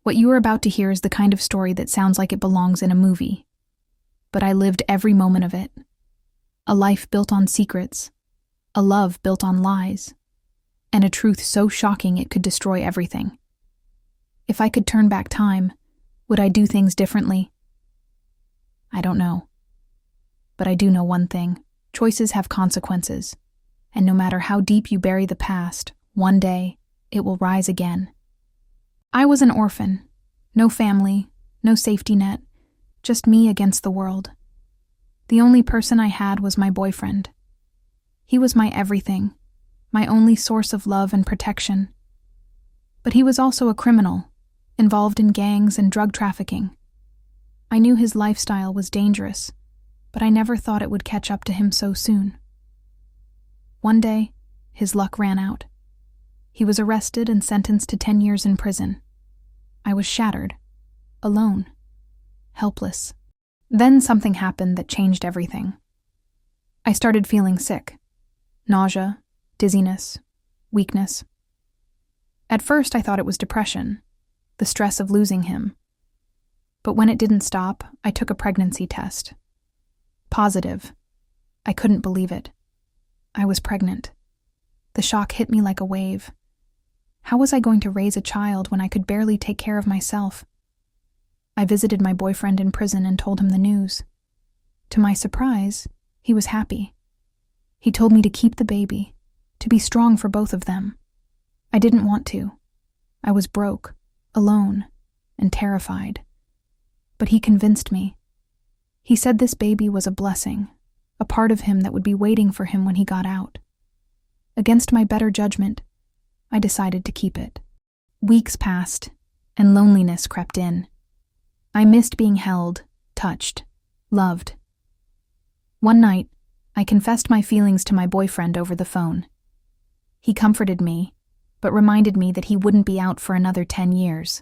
What you are about to hear is the kind of story that sounds like it belongs in a movie. But I lived every moment of it. A life built on secrets, a love built on lies, and a truth so shocking it could destroy everything. If I could turn back time, would I do things differently? I don't know. But I do know one thing. Choices have consequences, and no matter how deep you bury the past, one day it will rise again. I was an orphan. No family, no safety net, just me against the world. The only person I had was my boyfriend. He was my everything, my only source of love and protection. But he was also a criminal, involved in gangs and drug trafficking. I knew his lifestyle was dangerous, but I never thought it would catch up to him so soon. One day, his luck ran out. He was arrested and sentenced to 10 years in prison. I was shattered, alone, helpless. Then something happened that changed everything. I started feeling sick. Nausea, dizziness, weakness. At first I thought it was depression, the stress of losing him. But when it didn't stop, I took a pregnancy test. Positive. I couldn't believe it. I was pregnant. The shock hit me like a wave. How was I going to raise a child when I could barely take care of myself? I visited my boyfriend in prison and told him the news. To my surprise, he was happy. He told me to keep the baby, to be strong for both of them. I didn't want to. I was broke, alone, and terrified. But he convinced me. He said this baby was a blessing, a part of him that would be waiting for him when he got out. Against my better judgment, I decided to keep it. Weeks passed, and loneliness crept in. I missed being held, touched, loved. One night, I confessed my feelings to my boyfriend over the phone. He comforted me, but reminded me that he wouldn't be out for another 10 years.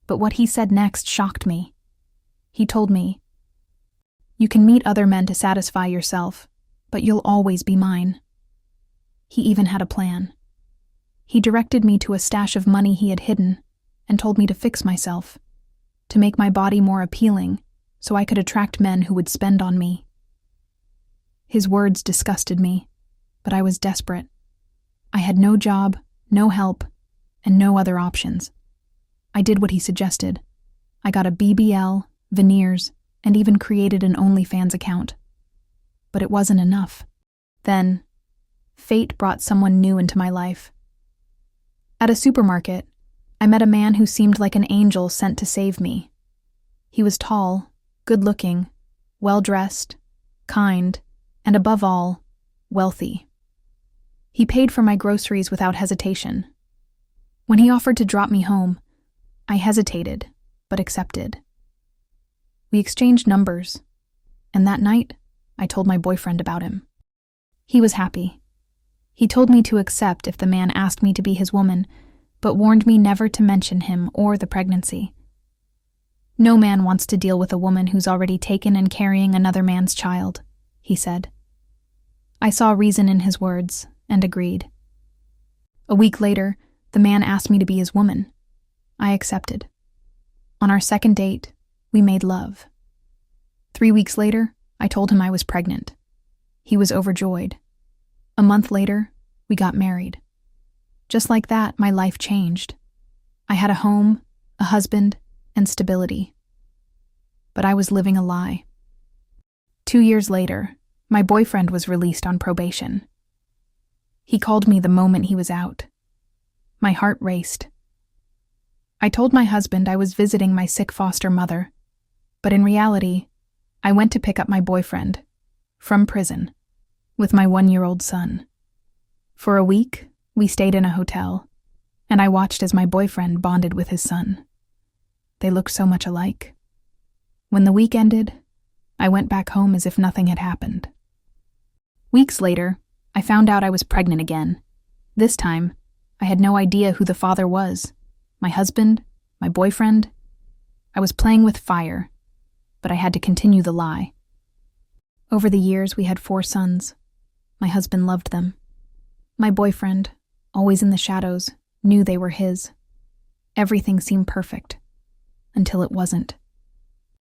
But what he said next shocked me. He told me, "You can meet other men to satisfy yourself, but you'll always be mine." He even had a plan. He directed me to a stash of money he had hidden and told me to fix myself, to make my body more appealing so I could attract men who would spend on me. His words disgusted me, but I was desperate. I had no job, no help, and no other options. I did what he suggested. I got a BBL, veneers, and even created an OnlyFans account. But it wasn't enough. Then, fate brought someone new into my life. At a supermarket, I met a man who seemed like an angel sent to save me. He was tall, good-looking, well-dressed, kind, and above all, wealthy. He paid for my groceries without hesitation. When he offered to drop me home, I hesitated, but accepted. We exchanged numbers, and that night, I told my boyfriend about him. He was happy. He told me to accept if the man asked me to be his woman, but warned me never to mention him or the pregnancy. No man wants to deal with a woman who's already taken and carrying another man's child, he said. I saw reason in his words and agreed. A week later, the man asked me to be his woman. I accepted. On our second date, we made love. 3 weeks later, I told him I was pregnant. He was overjoyed. A month later, we got married. Just like that, my life changed. I had a home, a husband, and stability. But I was living a lie. 2 years later, my boyfriend was released on probation. He called me the moment he was out. My heart raced. I told my husband I was visiting my sick foster mother, but in reality, I went to pick up my boyfriend, from prison, with my 1-year-old son. For a week, we stayed in a hotel, and I watched as my boyfriend bonded with his son. They looked so much alike. When the week ended, I went back home as if nothing had happened. Weeks later, I found out I was pregnant again. This time, I had no idea who the father was. My husband, my boyfriend. I was playing with fire, but I had to continue the lie. Over the years, we had 4 sons. My husband loved them. My boyfriend, always in the shadows, knew they were his. Everything seemed perfect, until it wasn't.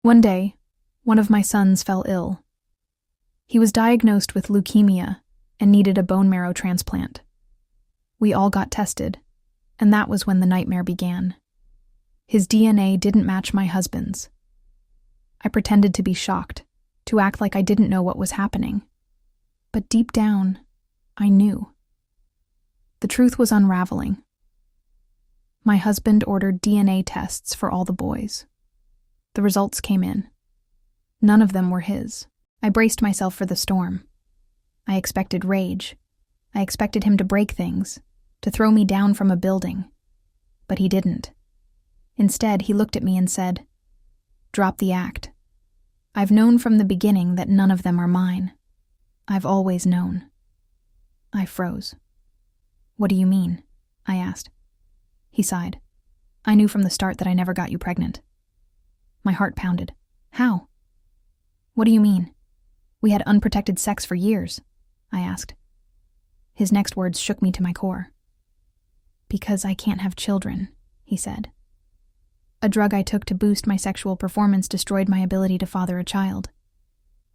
One day, one of my sons fell ill. He was diagnosed with leukemia and needed a bone marrow transplant. We all got tested, and that was when the nightmare began. His DNA didn't match my husband's. I pretended to be shocked, to act like I didn't know what was happening. But deep down, I knew. The truth was unraveling. My husband ordered DNA tests for all the boys. The results came in. None of them were his. I braced myself for the storm. I expected rage. I expected him to break things, to throw me down from a building. But he didn't. Instead, he looked at me and said, "Drop the act. I've known from the beginning that none of them are mine. I've always known." I froze. "What do you mean?" I asked. He sighed. "I knew from the start that I never got you pregnant." My heart pounded. "How?" "What do you mean? We had unprotected sex for years," I asked. His next words shook me to my core. "Because I can't have children," he said. "A drug I took to boost my sexual performance destroyed my ability to father a child.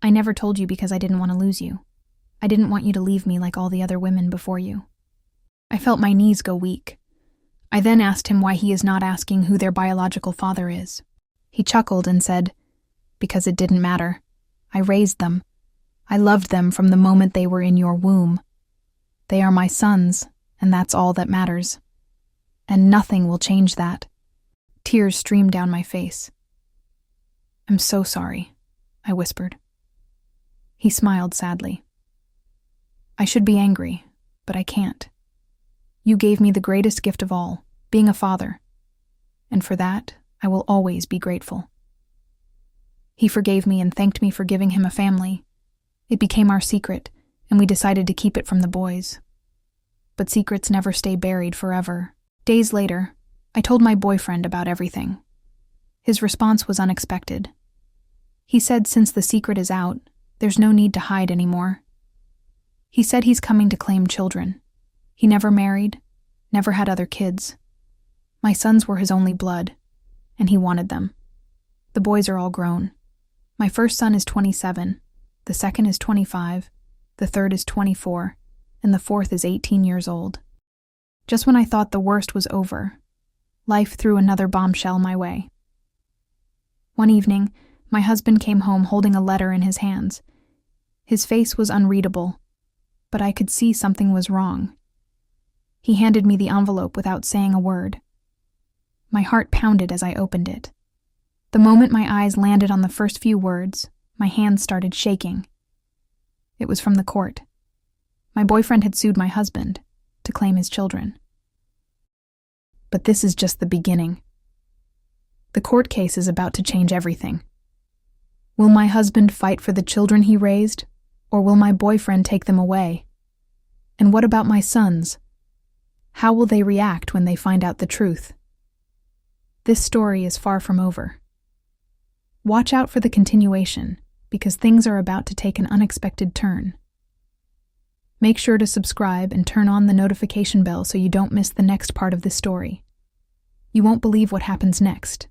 I never told you because I didn't want to lose you. I didn't want you to leave me like all the other women before you." I felt my knees go weak. I then asked him why he is not asking who their biological father is. He chuckled and said, "Because it didn't matter. I raised them. I loved them from the moment they were in your womb. They are my sons, and that's all that matters. And nothing will change that." Tears streamed down my face. "I'm so sorry," I whispered. He smiled sadly. "I should be angry, but I can't. You gave me the greatest gift of all, being a father. And for that, I will always be grateful." He forgave me and thanked me for giving him a family. It became our secret, and we decided to keep it from the boys. But secrets never stay buried forever. Days later, I told my boyfriend about everything. His response was unexpected. He said since the secret is out, there's no need to hide anymore. He said he's coming to claim children. He never married, never had other kids. My sons were his only blood, and he wanted them. The boys are all grown. My first son is 27, the second is 25, the third is 24, and the fourth is 18 years old. Just when I thought the worst was over, life threw another bombshell my way. One evening, my husband came home holding a letter in his hands. His face was unreadable, but I could see something was wrong. He handed me the envelope without saying a word. My heart pounded as I opened it. The moment my eyes landed on the first few words, my hands started shaking. It was from the court. My boyfriend had sued my husband to claim his children. But this is just the beginning. The court case is about to change everything. Will my husband fight for the children he raised, or will my boyfriend take them away? And what about my sons? How will they react when they find out the truth? This story is far from over. Watch out for the continuation, because things are about to take an unexpected turn. Make sure to subscribe and turn on the notification bell so you don't miss the next part of this story. You won't believe what happens next.